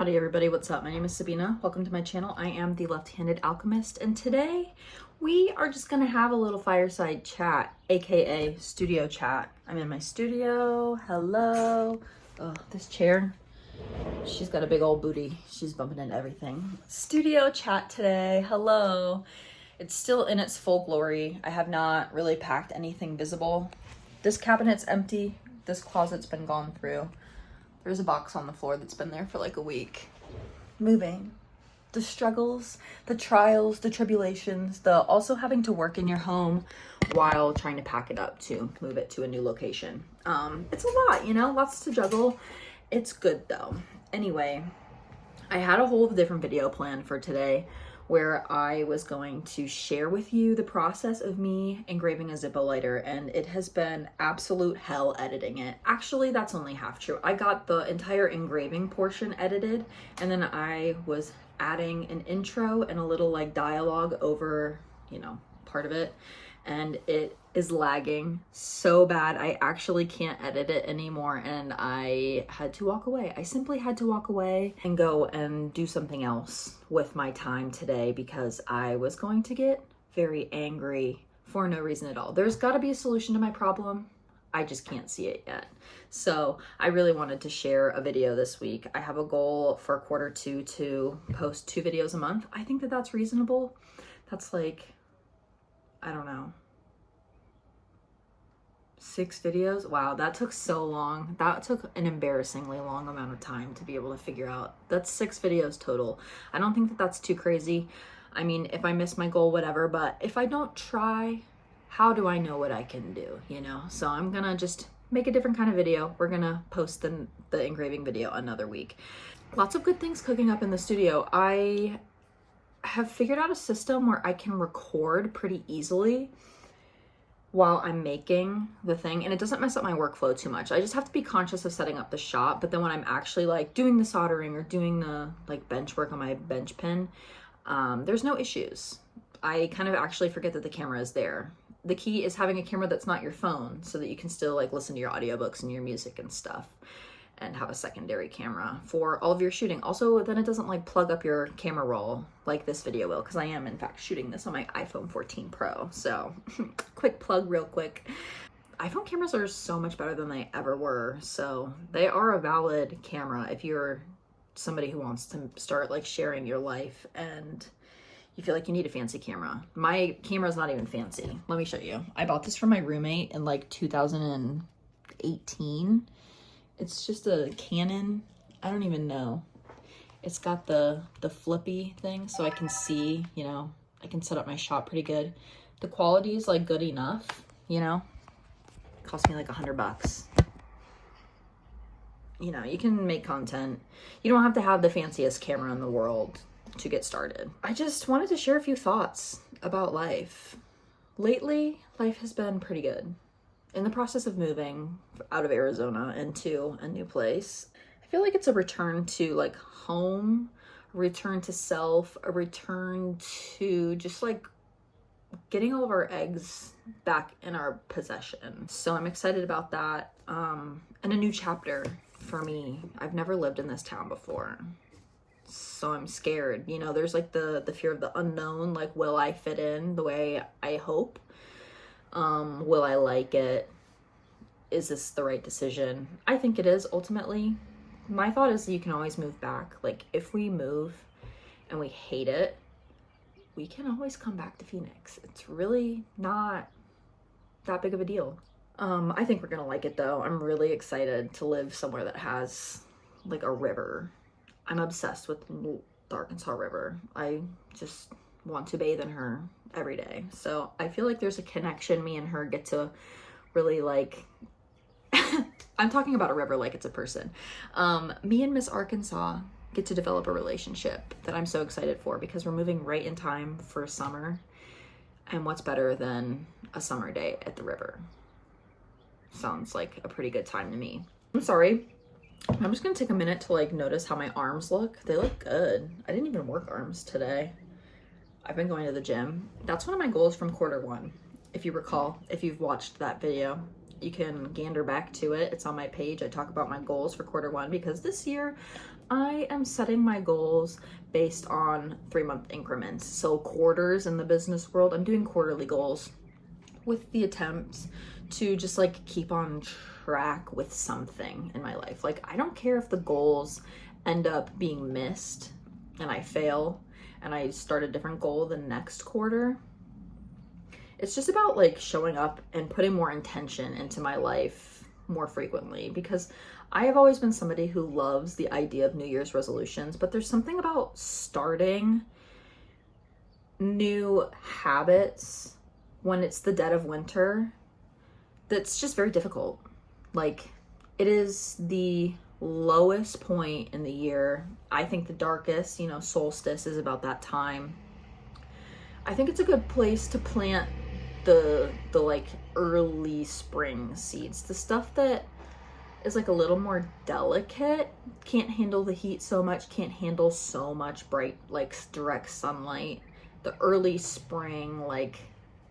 Howdy everybody, what's up? My name is Sabina. Welcome to my channel. I am the left-handed alchemist, and today we are just gonna have a little fireside chat, aka studio chat. I'm in my studio. Hello. Oh, this chair, she's got a big old booty. She's bumping into everything. Studio chat today. Hello. It's still in its full glory. I have not really packed anything visible. This cabinet's empty. This closet's been gone through. There's a box on the floor that's been there for like a week. Moving. The struggles, the trials, the tribulations, the also having to work in your home while trying to pack it up to move it to a new location. It's a lot, you know, lots to juggle. It's good though. Anyway, I had a whole different video planned for today where I was going to share with you the process of me engraving a Zippo lighter, and it has been absolute hell editing it. Actually, that's only half true. I got the entire engraving portion edited, and then I was adding an intro and a little like dialogue over, you know, part of it, and it is lagging so bad I actually can't edit it anymore, and I had to walk away. I simply had to walk away and go and do something else with my time today because I was going to get very angry for no reason at all. There's got to be a solution to my problem. I just can't see it yet. So I really wanted to share a video this week. I have a goal for Q2 to post 2 videos a month. I think that that's reasonable. That's like, I don't know, 6 videos. Wow, that took so long. That took an embarrassingly long amount of time to be able to figure out. That's 6 videos total. I don't think that that's too crazy. I mean, if I miss my goal, whatever, but if I don't try, how do I know what I can do, you know? So I'm gonna just make a different kind of video. We're gonna post the engraving video another week. Lots of good things cooking up in the studio. I have figured out a system where I can record pretty easily while I'm making the thing, and it doesn't mess up my workflow too much. I just have to be conscious of setting up the shot, but then when I'm actually like doing the soldering or doing the like bench work on my bench pin, there's no issues. I kind of actually forget that the camera is there. The key is having a camera that's not your phone so that you can still like listen to your audiobooks and your music and stuff, and have a secondary camera for all of your shooting. Also, then it doesn't like plug up your camera roll like this video will, because I am in fact shooting this on my iPhone 14 Pro. So quick plug real quick. iPhone cameras are so much better than they ever were. So they are a valid camera if you're somebody who wants to start like sharing your life and you feel like you need a fancy camera. My camera is not even fancy. Let me show you. I bought this from my roommate in like 2018. It's just a Canon. I don't even know. It's got the flippy thing so I can see, you know, I can set up my shot pretty good. The quality is like good enough, you know. It cost me like $100. You know, you can make content. You don't have to have the fanciest camera in the world to get started. I just wanted to share a few thoughts about life. Lately, life has been pretty good. In the process of moving out of Arizona into a new place, I feel like it's a return to like home, a return to self, a return to just like getting all of our eggs back in our possession. So I'm excited about that. And a new chapter for me. I've never lived in this town before, so I'm scared. You know, there's like the fear of the unknown. Like, will I fit in the way I hope? Will I like it? Is this the right decision? I think it is ultimately. My thought is that you can always move back. Like, if we move and we hate it, we can always come back to Phoenix. It's really not that big of a deal. I think we're gonna like it though. I'm really excited to live somewhere that has like a river. I'm obsessed with the Arkansas River. I just want to bathe in her every day. So I feel like there's a connection. Me and her get to really like, I'm talking about a river like it's a person. Me and Miss Arkansas get to develop a relationship that I'm so excited for, because we're moving right in time for summer. And what's better than a summer day at the river? Sounds like a pretty good time to me. I'm sorry. I'm just gonna take a minute to like notice how my arms look. They look good. I didn't even work arms today. I've been going to the gym. That's one of my goals from Q1. If you recall, if you've watched that video, you can gander back to it. It's on my page. I talk about my goals for Q1 because this year I am setting my goals based on 3-month increments. So quarters in the business world, I'm doing quarterly goals with the attempts to just like keep on track with something in my life. Like, I don't care if the goals end up being missed and I fail and I start a different goal the next quarter. It's just about like showing up and putting more intention into my life more frequently, because I have always been somebody who loves the idea of New Year's resolutions, but there's something about starting new habits when it's the dead of winter that's just very difficult. Like, it is the lowest point in the year. I think the darkest, solstice is about that time. I think it's a good place to plant the like early spring seeds, the stuff that is like a little more delicate, can't handle the heat so much, can't handle so much bright, like direct sunlight. The early spring, like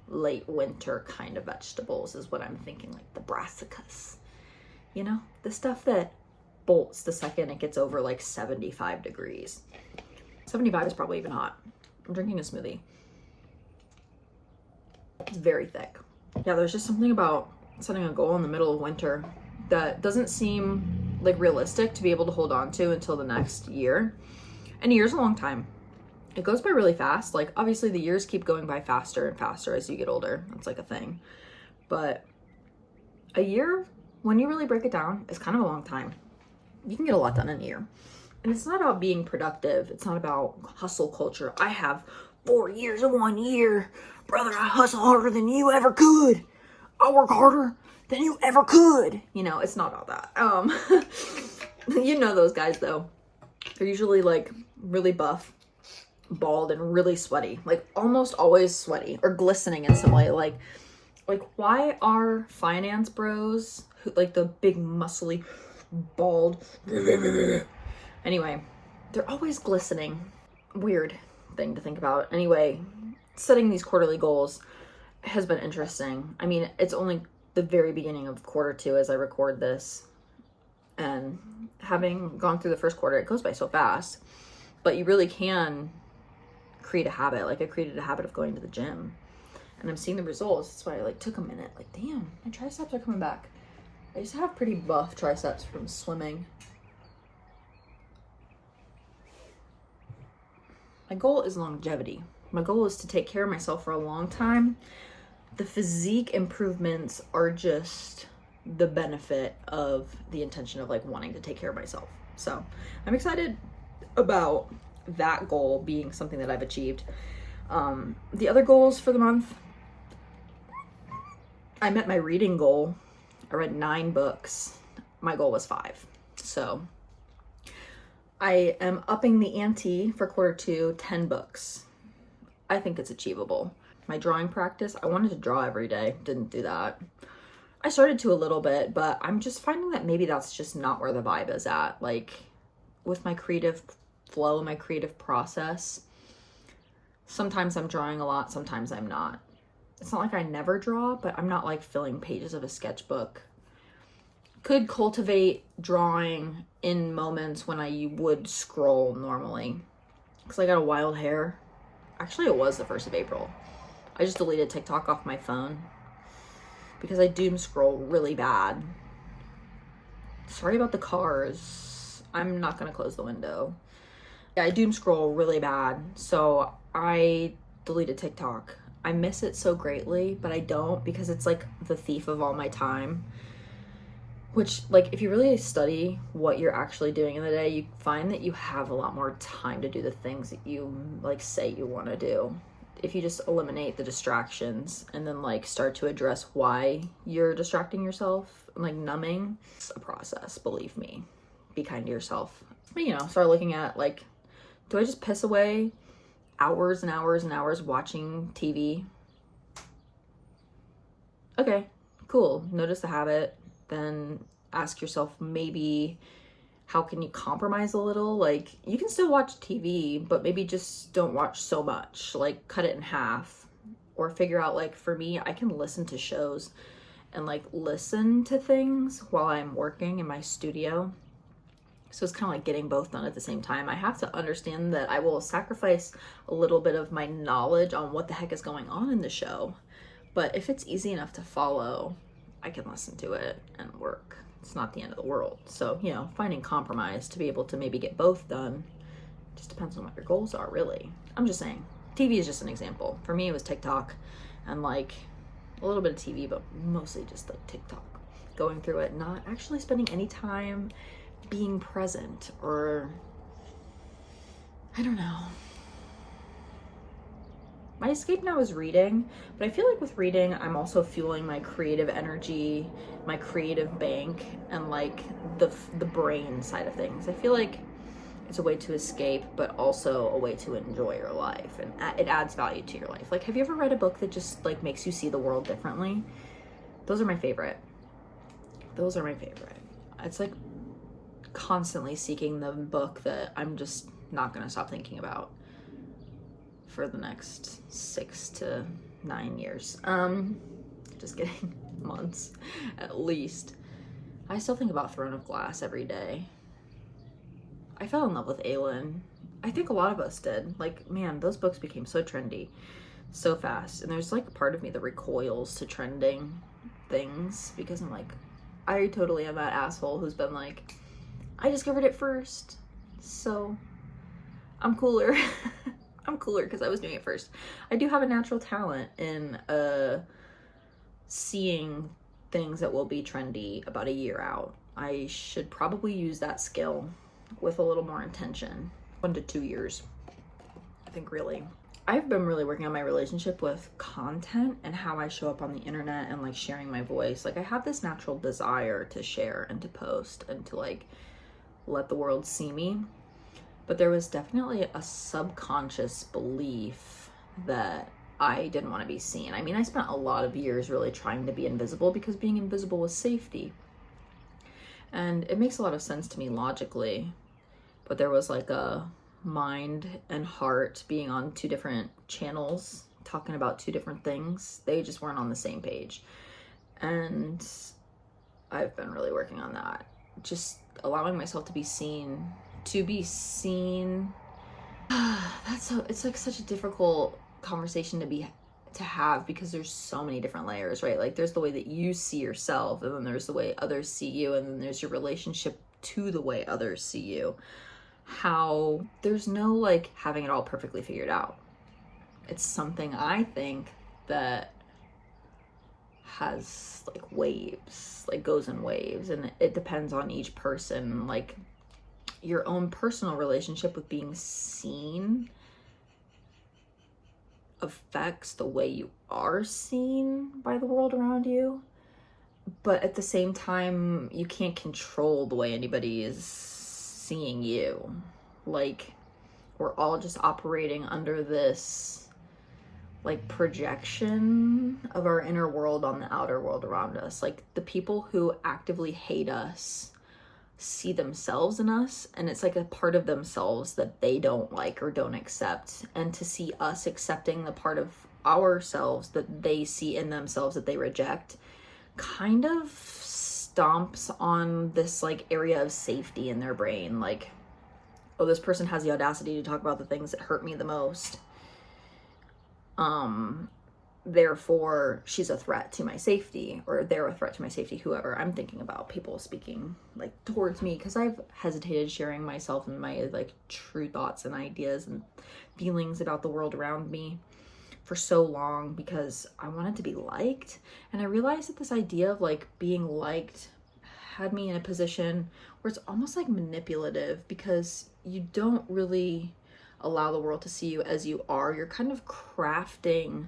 late winter kind of vegetables is what I'm thinking, like the brassicas, the stuff that bolts the second it gets over like 75 degrees. 75 is probably even hot. I'm drinking a smoothie. It's very thick. Yeah, there's just something about setting a goal in the middle of winter that doesn't seem like realistic to be able to hold on to until the next year. And a year's a long time. It goes by really fast. Like, obviously the years keep going by faster and faster as you get older. That's like a thing. But a year, when you really break it down, is kind of a long time. You can get a lot done in a year. And it's not about being productive. It's not about hustle culture. I have 4 years in 1 year. Brother, I hustle harder than you ever could. I work harder than you ever could. It's not all that. Those guys though. They're usually like really buff, bald, and really sweaty. Like almost always sweaty or glistening in some way. Like why are finance bros who like the big muscly bald anyway, they're always glistening. Weird thing to think about. Anyway, setting these quarterly goals has been interesting. I mean, it's only the very beginning of quarter 2 as I record this, and having gone through the first quarter, it goes by so fast, but you really can create a habit. Like, I created a habit of going to the gym and I'm seeing the results. That's why I like took a minute. Like, damn, my triceps are coming back. I used to have pretty buff triceps from swimming. My goal is longevity. My goal is to take care of myself for a long time. The physique improvements are just the benefit of the intention of like wanting to take care of myself. So I'm excited about that goal being something that I've achieved. The other goals for the month, I met my reading goal. I read 9 books. My goal was 5. So I am upping the ante for quarter 2, 10 books. I think it's achievable. My drawing practice, I wanted to draw every day. Didn't do that. I started to a little bit, but I'm just finding that maybe that's just not where the vibe is at. Like, with my creative flow, my creative process, sometimes I'm drawing a lot, sometimes I'm not. It's not like I never draw, but I'm not like filling pages of a sketchbook. Could cultivate drawing in moments when I would scroll normally, because I got a wild hair. Actually, it was the 1st of April. I just deleted TikTok off my phone because I doom scroll really bad. Sorry about the cars. I'm not gonna close the window. Yeah, I doom scroll really bad, so I deleted TikTok. I miss it so greatly, but I don't, because it's like the thief of all my time. Which, like, if you really study what you're actually doing in the day, you find that you have a lot more time to do the things that you like say you want to do. If you just eliminate the distractions and then like start to address why you're distracting yourself and like numbing, it's a process, believe me. Be kind to yourself. But, start looking at like, do I just piss away hours and hours and hours watching TV? Okay, cool. Notice the habit. Then ask yourself, maybe how can you compromise a little? Like, you can still watch TV, but maybe just don't watch so much. Like, cut it in half. Or figure out, like, for me, I can listen to shows and like listen to things while I'm working in my studio. So it's kind of like getting both done at the same time. I have to understand that I will sacrifice a little bit of my knowledge on what the heck is going on in the show. But if it's easy enough to follow, I can listen to it and work. It's not the end of the world. So, you know, finding compromise to be able to maybe get both done just depends on what your goals are, really. I'm just saying. TV is just an example. For me, it was TikTok and like a little bit of TV, but mostly just like TikTok. Going through it, not actually spending any time being present, or I don't know. My escape now is reading, but I feel like with reading, I'm also fueling my creative energy, my creative bank, and like the brain side of things. I feel like it's a way to escape, but also a way to enjoy your life, and it adds value to your life. Like, have you ever read a book that just like makes you see the world differently? Those are my favorite. Those are my favorite. It's like constantly seeking the book that I'm just not going to stop thinking about for the next 6 to 9 years. Just kidding. Months at least. I still think about Throne of Glass every day. I fell in love with Aelin. I think a lot of us did. Like, man, those books became so trendy so fast. And there's like a part of me that recoils to trending things because I'm like, I totally am that asshole who's been like, I discovered it first, so I'm cooler. I'm cooler because I was doing it first. I do have a natural talent in seeing things that will be trendy about a year out. I should probably use that skill with a little more intention. 1 to 2 years, I think, really. I've been really working on my relationship with content and how I show up on the internet and like sharing my voice. Like, I have this natural desire to share and to post and to like let the world see me. But there was definitely a subconscious belief that I didn't want to be seen. I mean, I spent a lot of years really trying to be invisible because being invisible was safety. And it makes a lot of sense to me logically. But there was like a mind and heart being on 2 different channels, talking about 2 different things. They just weren't on the same page. And I've been really working on that. Just allowing myself to be seen. It's like such a difficult conversation to have because there's so many different layers, right? Like, there's the way that you see yourself, and then there's the way others see you, and then there's your relationship to the way others see you. How there's no like having it all perfectly figured out. It's something I think that has like waves, like goes in waves, and it depends on each person. Like, your own personal relationship with being seen affects the way you are seen by the world around you. But at the same time, you can't control the way anybody is seeing you. Like, we're all just operating under this like projection of our inner world on the outer world around us. Like, the people who actively hate us see themselves in us, and it's like a part of themselves that they don't like or don't accept. And to see us accepting the part of ourselves that they see in themselves that they reject kind of stomps on this like area of safety in their brain. Like, oh, this person has the audacity to talk about the things that hurt me the most. Therefore she's a threat to my safety, or they're a threat to my safety, whoever I'm thinking about, people speaking like towards me, because I've hesitated sharing myself and my like true thoughts and ideas and feelings about the world around me for so long because I wanted to be liked. And I realized that this idea of like being liked had me in a position where it's almost like manipulative, because you don't really allow the world to see you as you are. You're kind of crafting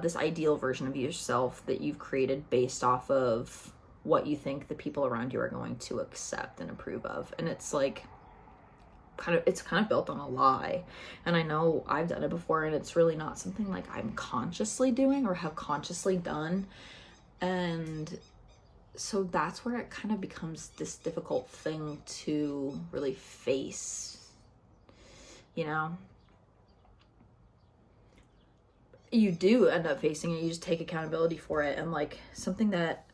this ideal version of yourself that you've created based off of what you think the people around you are going to accept and approve of. And it's like it's kind of built on a lie. And I know I've done it before, and it's really not something like I'm consciously doing or have consciously done. And so that's where it kind of becomes this difficult thing to really face, you know? You do end up facing it. You just take accountability for it. And like something that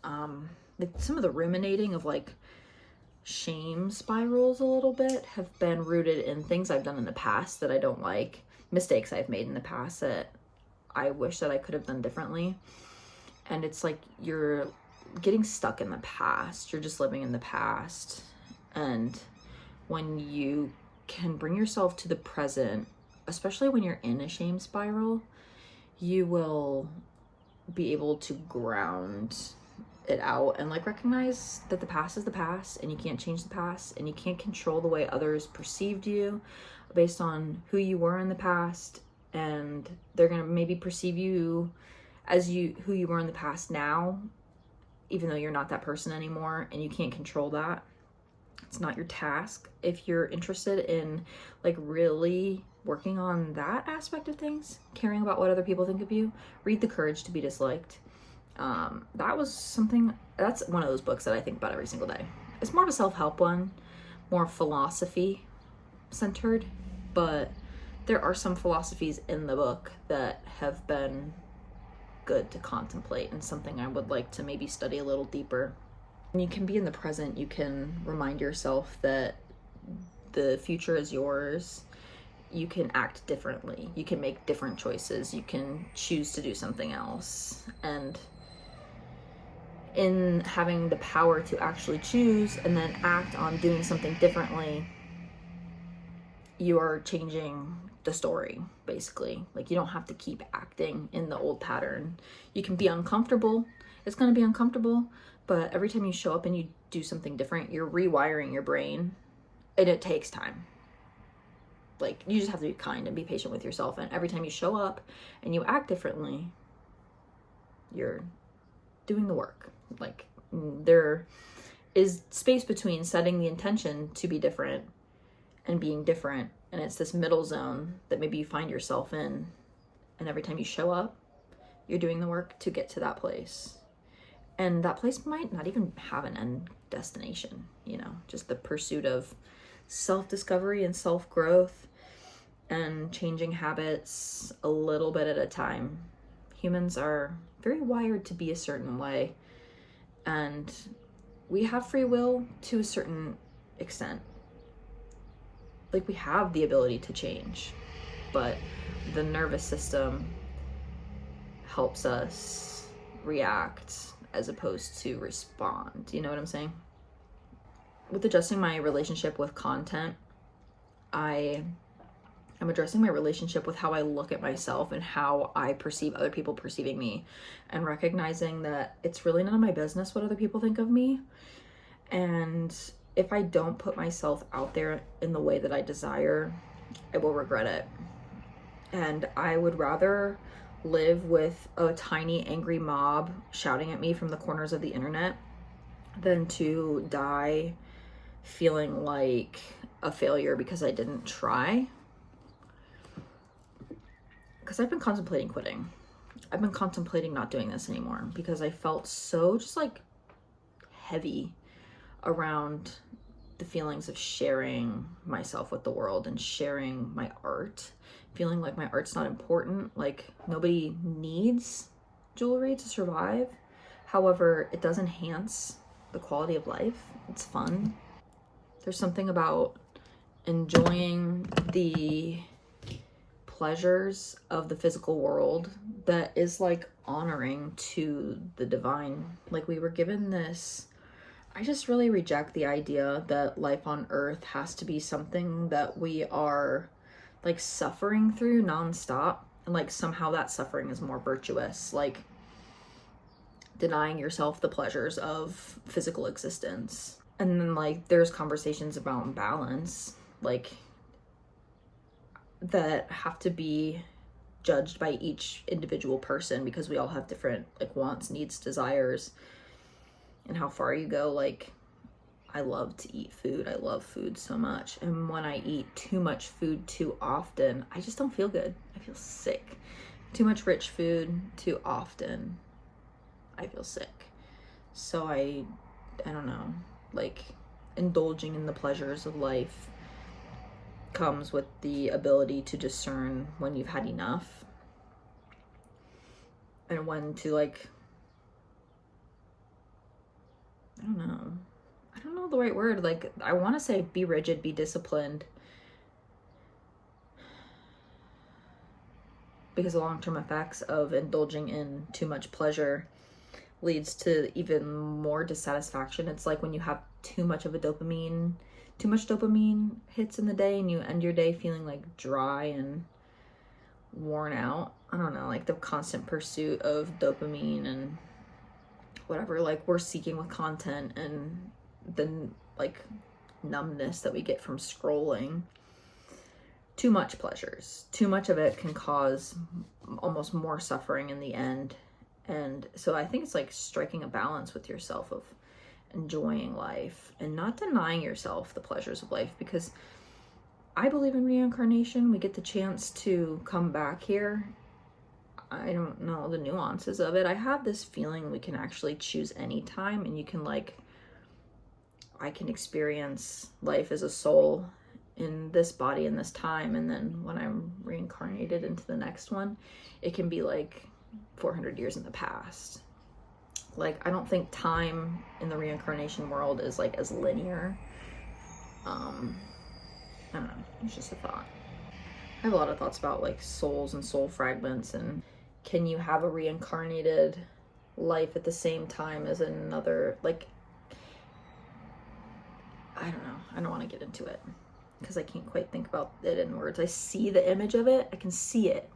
like some of the ruminating of like shame spirals a little bit have been rooted in things I've done in the past that I don't like, mistakes I've made in the past that I wish that I could have done differently. And it's like you're getting stuck in the past. You're just living in the past. And when you can bring yourself to the present, especially when you're in a shame spiral, you will be able to ground it out and like recognize that the past is the past and you can't change the past and you can't control the way others perceived you based on who you were in the past, and they're going to maybe perceive you as who you were in the past now, even though you're not that person anymore, and you can't control that. It's not your task. If you're interested in like really working on that aspect of things, caring about what other people think of you, read The Courage to Be Disliked. That's one of those books that I think about every single day. It's more of a self-help one, more philosophy centered, but there are some philosophies in the book that have been good to contemplate and something I would like to maybe study a little deeper. When you can be in the present, you can remind yourself that the future is yours. You can act differently. You can make different choices. You can choose to do something else. And in having the power to actually choose and then act on doing something differently, you are changing the story, basically. Like, you don't have to keep acting in the old pattern. You can be uncomfortable. It's going to be uncomfortable, but every time you show up and you do something different, you're rewiring your brain, and it takes time. Like, you just have to be kind and be patient with yourself, and every time you show up and you act differently, you're doing the work. Like, there is space between setting the intention to be different and being different, and it's this middle zone that maybe you find yourself in, and every time you show up, you're doing the work to get to that place. And that place might not even have an end destination, just the pursuit of self-discovery and self-growth and changing habits a little bit at a time. Humans are very wired to be a certain way, and we have free will to a certain extent. Like, we have the ability to change, but the nervous system helps us react as opposed to respond. You know what I'm saying? With adjusting my relationship with content, I'm addressing my relationship with how I look at myself and how I perceive other people perceiving me, and recognizing that it's really none of my business what other people think of me. And if I don't put myself out there in the way that I desire, I will regret it. And I would rather live with a tiny angry mob shouting at me from the corners of the internet than to die feeling like a failure because I didn't try. Because I've been contemplating quitting. I've been contemplating not doing this anymore because I felt so just like heavy around the feelings of sharing myself with the world and sharing my art, feeling like my art's not important. Like, nobody needs jewelry to survive. However, it does enhance the quality of life. It's fun. There's something about enjoying the pleasures of the physical world that is like honoring to the divine. Like, we were given this. I just really reject the idea that life on earth has to be something that we are like suffering through nonstop, and like somehow that suffering is more virtuous, like denying yourself the pleasures of physical existence. And then like there's conversations about balance, like that have to be judged by each individual person because we all have different like wants, needs, desires, and how far you go. Like, I love to eat food. I love food so much. And when I eat too much food too often, I just don't feel good. I feel sick. Too much rich food too often, I feel sick. So I don't know, like, indulging in the pleasures of life comes with the ability to discern when you've had enough and when to like, I don't don't know the right word. Like, I want to say be rigid, be disciplined. Because the long-term effects of indulging in too much pleasure leads to even more dissatisfaction. It's like when you have too much dopamine hits in the day and you end your day feeling like dry and worn out. I don't know, like the constant pursuit of dopamine and whatever, like we're seeking with content, and then like numbness that we get from scrolling. Too much pleasures, too much of it can cause almost more suffering in the end. And so I think it's like striking a balance with yourself of enjoying life and not denying yourself the pleasures of life, because I believe in reincarnation. We get the chance to come back here. I don't know the nuances of it. I have this feeling we can actually choose any time, and you can like, I can experience life as a soul in this body in this time, and then when I'm reincarnated into the next one, it can be like 400 years in the past. Like, I don't think time in the reincarnation world is like as linear. I don't know, it's just a thought. I have a lot of thoughts about like souls and soul fragments, and can you have a reincarnated life at the same time as another, like, I don't know, I don't want to get into it because I can't quite think about it in words. I see the image of it, I can see it,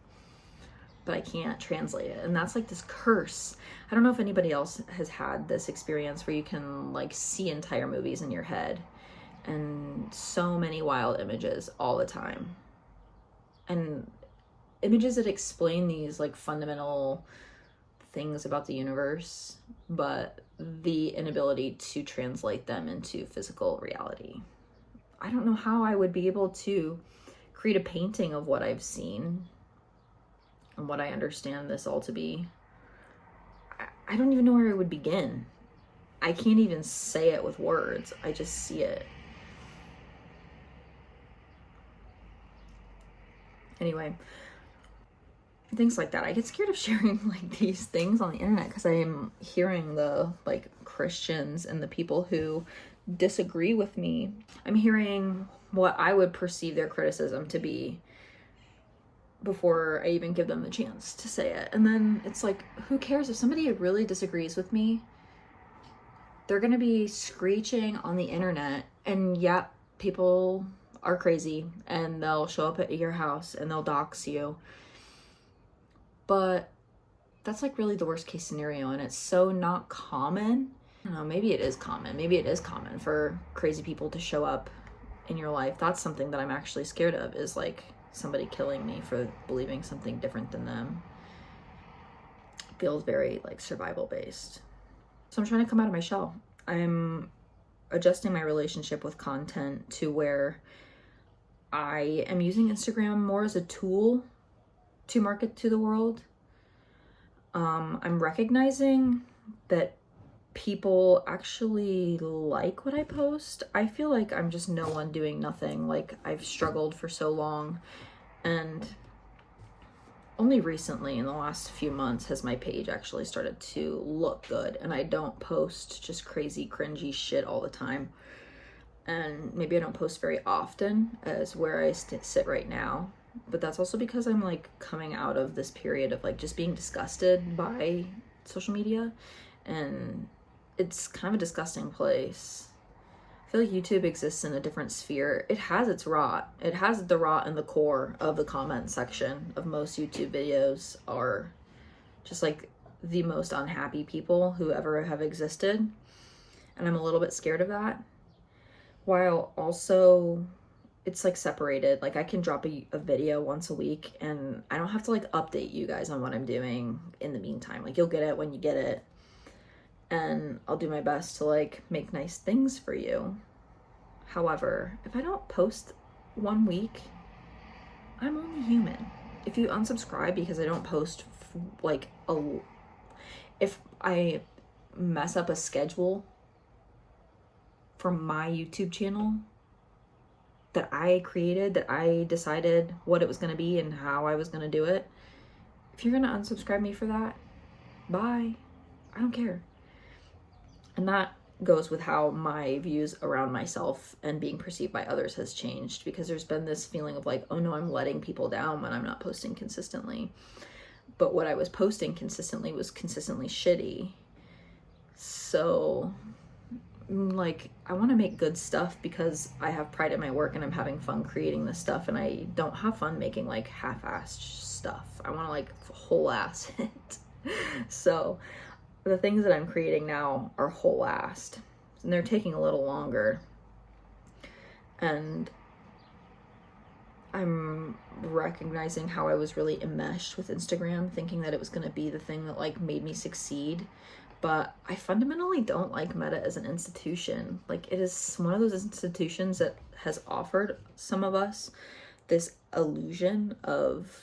but I can't translate it. And that's like this curse. I don't know if anybody else has had this experience where you can like see entire movies in your head and so many wild images all the time. And images that explain these like fundamental things about the universe, but the inability to translate them into physical reality. I don't know how I would be able to create a painting of what I've seen and what I understand this all to be. I don't even know where I would begin. I can't even say it with words. I just see it. Anyway, things like that. I get scared of sharing like these things on the internet because I am hearing the like Christians and the people who disagree with me. I'm hearing what I would perceive their criticism to be before I even give them the chance to say it. And then it's like, who cares? If somebody really disagrees with me, they're gonna be screeching on the internet, and yeah, people are crazy and they'll show up at your house and they'll dox you. But that's like really the worst case scenario, and it's so not common. I don't know, maybe it is common. Maybe it is common for crazy people to show up in your life. That's something that I'm actually scared of, is like somebody killing me for believing something different than them. It feels very like survival based. So I'm trying to come out of my shell. I'm adjusting my relationship with content to where I am using Instagram more as a tool to market to the world. I'm recognizing that people actually like what I post. I feel like I'm just no one doing nothing. Like, I've struggled for so long, and only recently in the last few months has my page actually started to look good, and I don't post just crazy cringy shit all the time. And maybe I don't post very often as where I sit right now, but that's also because I'm like coming out of this period of like just being disgusted by social media, and it's kind of a disgusting place. I feel like YouTube exists in a different sphere. It has its rot. It has the rot in the core of the comment section of most YouTube videos are just like the most unhappy people who ever have existed. And I'm a little bit scared of that. While also it's like separated. Like, I can drop a video once a week and I don't have to like update you guys on what I'm doing in the meantime. Like, you'll get it when you get it. And I'll do my best to like make nice things for you. However, if I don't post 1 week, I'm only human. If you unsubscribe because I don't post if I mess up a schedule for my YouTube channel that I created, that I decided what it was going to be and how I was going to do it, if you're going to unsubscribe me for that, bye. I don't care. And that goes with how my views around myself and being perceived by others has changed, because there's been this feeling of like, oh no, I'm letting people down when I'm not posting consistently. But what I was posting consistently was consistently shitty. So like, I want to make good stuff because I have pride in my work and I'm having fun creating this stuff, and I don't have fun making like half-assed stuff. I want to like whole ass it. So the things that I'm creating now are whole-assed, and they're taking a little longer. And I'm recognizing how I was really enmeshed with Instagram, thinking that it was going to be the thing that like made me succeed. But I fundamentally don't like Meta as an institution. Like, it is one of those institutions that has offered some of us this illusion of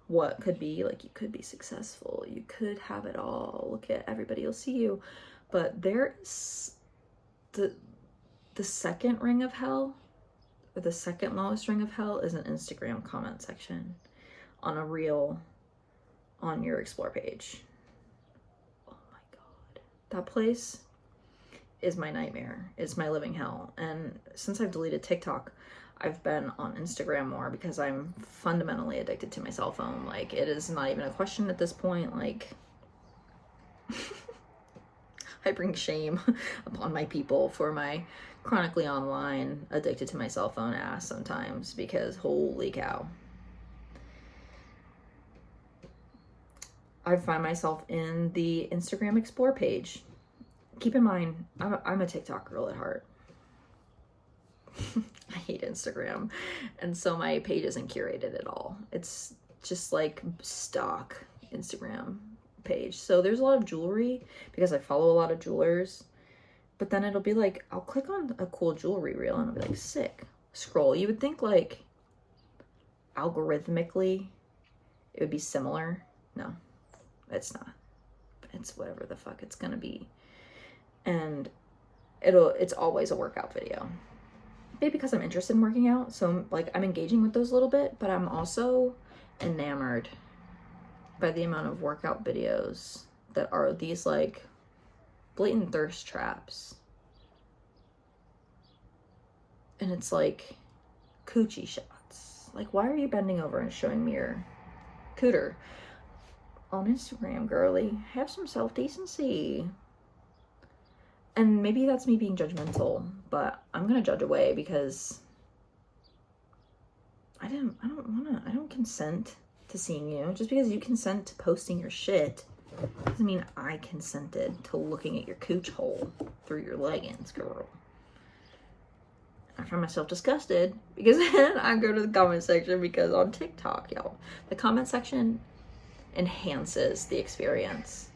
what could be. Like, you could be successful, you could have it all, look at everybody will see you. But there's the second ring of hell, or the second lowest ring of hell, is an Instagram comment section on a reel on your explore page. That place is my nightmare. It's my living hell. And since I've deleted TikTok, I've been on Instagram more because I'm fundamentally addicted to my cell phone. Like, it is not even a question at this point. Like, I bring shame upon my people for my chronically online, addicted to my cell phone ass sometimes, because holy cow. I find myself in the Instagram Explore page. Keep in mind, I'm a TikTok girl at heart. I hate Instagram. And so my page isn't curated at all. It's just like stock Instagram page. So there's a lot of jewelry because I follow a lot of jewelers. But then it'll be like, I'll click on a cool jewelry reel and I'll be like, sick. Scroll. You would think like algorithmically it would be similar. No. It's not. It's whatever the fuck it's gonna be. And it's always a workout video. Maybe because I'm interested in working out, so like I'm engaging with those a little bit, but I'm also enamored by the amount of workout videos that are these like blatant thirst traps. And it's like coochie shots. Like, why are you bending over and showing me your cooter? On Instagram, girly, have some self-decency. And maybe that's me being judgmental, but I'm gonna judge away because I don't consent to seeing you. Just because you consent to posting your shit doesn't mean I consented to looking at your cooch hole through your leggings, girl. I find myself disgusted because then I go to the comment section, because on TikTok, y'all, the comment section enhances the experience.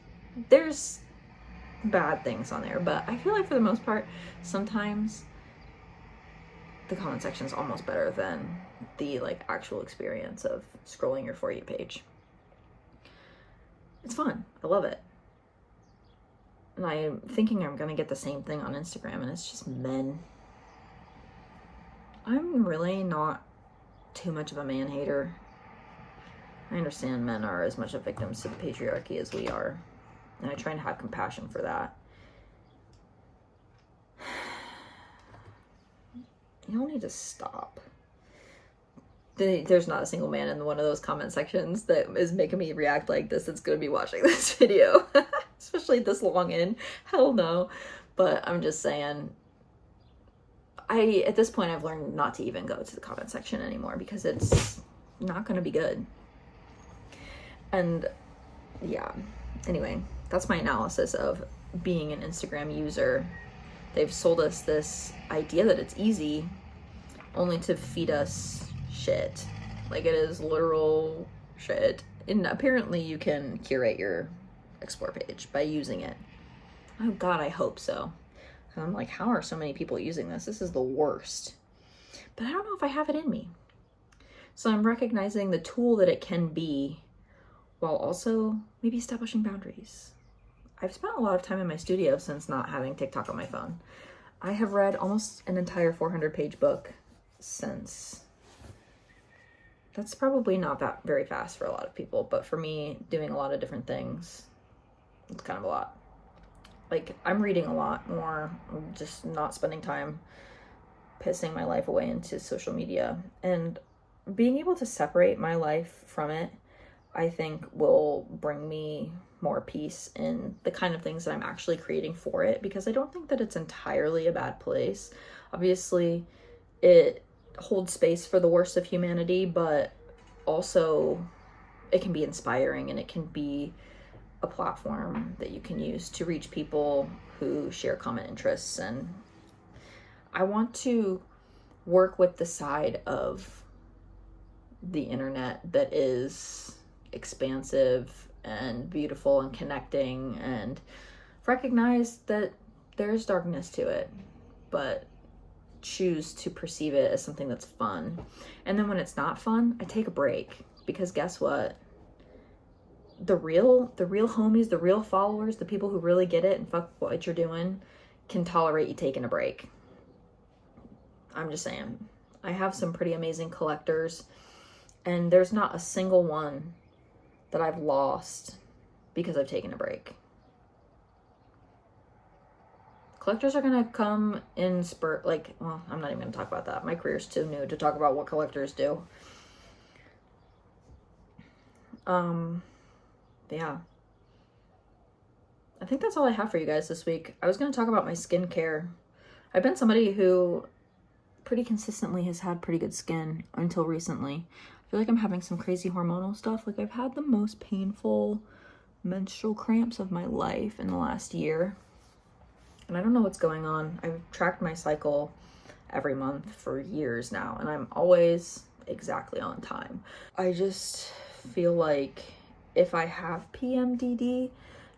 There's bad things on there, but I feel like for the most part, sometimes the comment section is almost better than the like actual experience of scrolling your For You page. It's fun. I love it. And I'm thinking I'm gonna get the same thing on Instagram, and it's just men. I'm really not too much of a man hater. I understand men are as much of victims to the patriarchy as we are, and I try and have compassion for that. Y'all need to stop. There's not a single man in one of those comment sections that is making me react like this that's going to be watching this video. Especially this long in. Hell no. But I'm just saying, at this point, I've learned not to even go to the comment section anymore because it's not going to be good. And yeah, anyway, that's my analysis of being an Instagram user. They've sold us this idea that it's easy, only to feed us shit. Like, it is literal shit. And apparently you can curate your explore page by using it. Oh God, I hope so. And I'm like, how are so many people using this? This is the worst. But I don't know if I have it in me. So I'm recognizing the tool that it can be, while also maybe establishing boundaries. I've spent a lot of time in my studio since not having TikTok on my phone. I have read almost an entire 400-page book since. That's probably not that very fast for a lot of people, but for me, doing a lot of different things, it's kind of a lot. like, I'm reading a lot more, just not spending time pissing my life away into social media. And being able to separate my life from it, I think will bring me more peace in the kind of things that I'm actually creating for it, because I don't think that it's entirely a bad place. Obviously, it holds space for the worst of humanity, but also it can be inspiring, and it can be a platform that you can use to reach people who share common interests. And I want to work with the side of the internet that is expansive and beautiful and connecting, and recognize that there's darkness to it, but choose to perceive it as something that's fun. And then when it's not fun, I take a break, because guess what? The real homies, the real followers, the people who really get it and fuck what you're doing, can tolerate you taking a break. I'm just saying. I have some pretty amazing collectors, and there's not a single one that I've lost because I've taken a break. Collectors are gonna come in well, I'm not even gonna talk about that. My career's too new to talk about what collectors do. Yeah. I think that's all I have for you guys this week. I was gonna talk about my skincare. I've been somebody who pretty consistently has had pretty good skin until recently. I feel like I'm having some crazy hormonal stuff. Like, I've had the most painful menstrual cramps of my life in the last year. And I don't know what's going on. I've tracked my cycle every month for years now, and I'm always exactly on time. I just feel like if I have PMDD,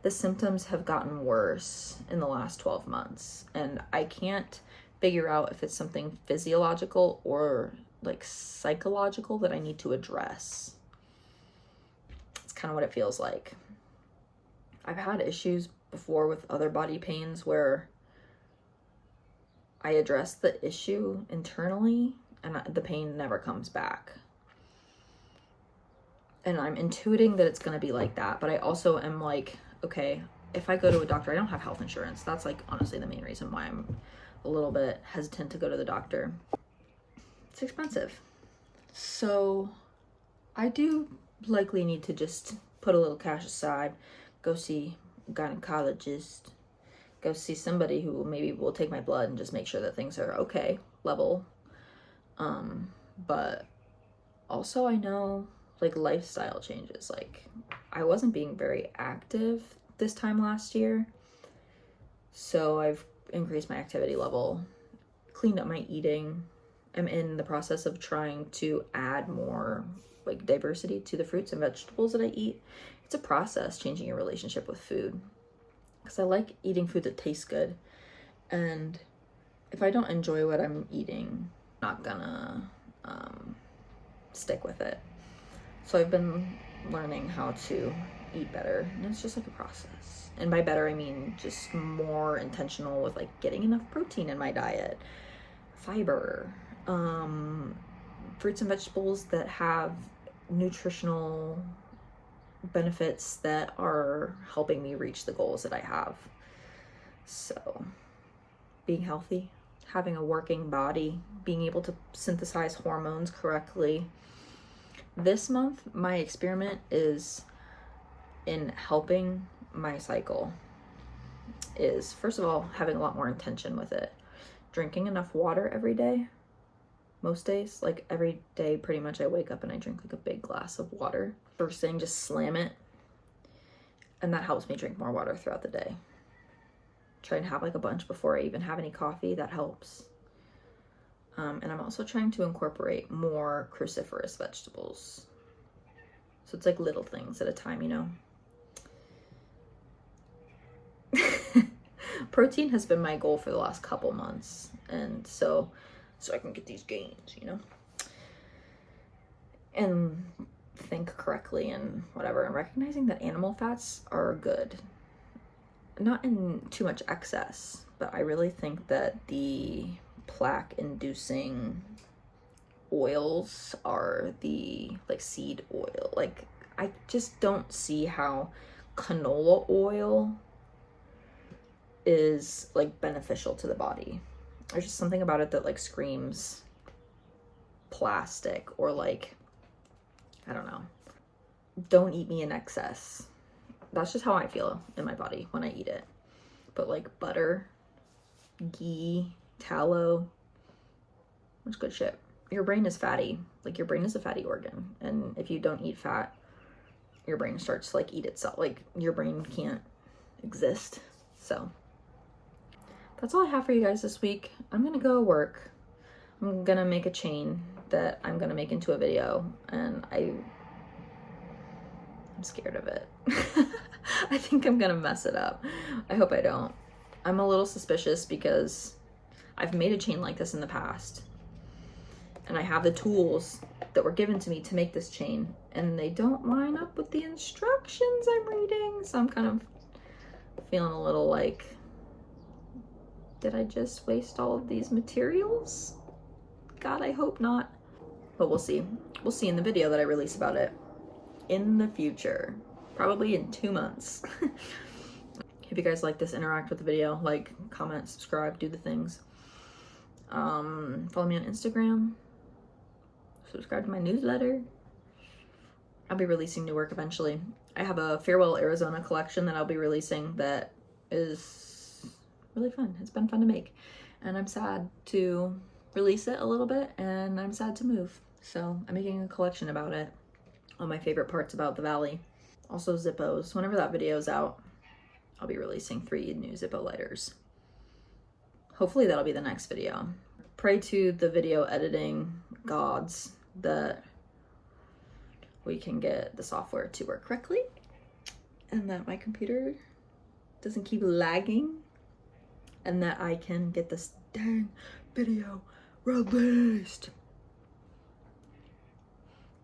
the symptoms have gotten worse in the last 12 months. And I can't figure out if it's something physiological or like psychological that I need to address. It's kind of what it feels like. I've had issues before with other body pains where I address the issue internally and the pain never comes back. And I'm intuiting that it's going to be like that, but I also am like, okay, if I go to a doctor, I don't have health insurance. That's like honestly the main reason why I'm a little bit hesitant to go to the doctor. It's expensive. So I do likely need to just put a little cash aside, go see a gynecologist, go see somebody who maybe will take my blood and just make sure that things are okay, level. But also I know like lifestyle changes. Like, I wasn't being very active this time last year, so I've increased my activity level, cleaned up my eating. I'm in the process of trying to add more like diversity to the fruits and vegetables that I eat. It's a process, changing your relationship with food, because I like eating food that tastes good, and if I don't enjoy what I'm eating, I'm not gonna stick with it. So I've been learning how to eat better, and it's just like a process. And by better, I mean just more intentional with like getting enough protein in my diet, fiber, fruits and vegetables that have nutritional benefits that are helping me reach the goals that I have. So being healthy, having a working body, being able to synthesize hormones correctly. This month, my experiment is in helping my cycle is, first of all, having a lot more intention with it. Drinking enough water every day. Most days, like every day, pretty much I wake up and I drink like a big glass of water. First thing, just slam it. And that helps me drink more water throughout the day. Try and have like a bunch before I even have any coffee. That helps. And I'm also trying to incorporate more cruciferous vegetables. So it's like little things at a time, you know? Protein has been my goal for the last couple months. And so I can get these gains, you know? And think correctly and whatever. And recognizing that animal fats are good. Not in too much excess, but I really think that the plaque-inducing oils are the like seed oil. Like, I just don't see how canola oil is like beneficial to the body. There's just something about it that like screams plastic, or like, I don't know, don't eat me in excess. That's just how I feel in my body when I eat it. But like butter, ghee, tallow, that's good shit. Your brain is fatty. Like, your brain is a fatty organ, and if you don't eat fat, your brain starts to like eat itself. Like, your brain can't exist. So that's all I have for you guys this week. I'm gonna go work. I'm gonna make a chain that I'm gonna make into a video, and I'm scared of it. I think I'm gonna mess it up. I hope I don't. I'm a little suspicious because I've made a chain like this in the past, and I have the tools that were given to me to make this chain, and they don't line up with the instructions I'm reading. So I'm kind of feeling a little like, did I just waste all of these materials? God, I hope not. But we'll see. We'll see in the video that I release about it in the future, probably in 2 months. If you guys like this, interact with the video, like, comment, subscribe, do the things. Follow me on Instagram, subscribe to my newsletter. I'll be releasing new work eventually. I have a Farewell Arizona collection that I'll be releasing that is really fun. It's been fun to make, and I'm sad to release it a little bit, and I'm sad to move. So I'm making a collection about it, all my favorite parts about the valley. Also Zippos. Whenever that video is out, I'll be releasing 3 new Zippo lighters. Hopefully that'll be the next video. Pray to the video editing gods that we can get the software to work correctly, and that my computer doesn't keep lagging, and that I can get this dang video released.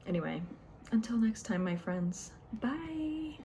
Anyway, until next time, my friends, bye.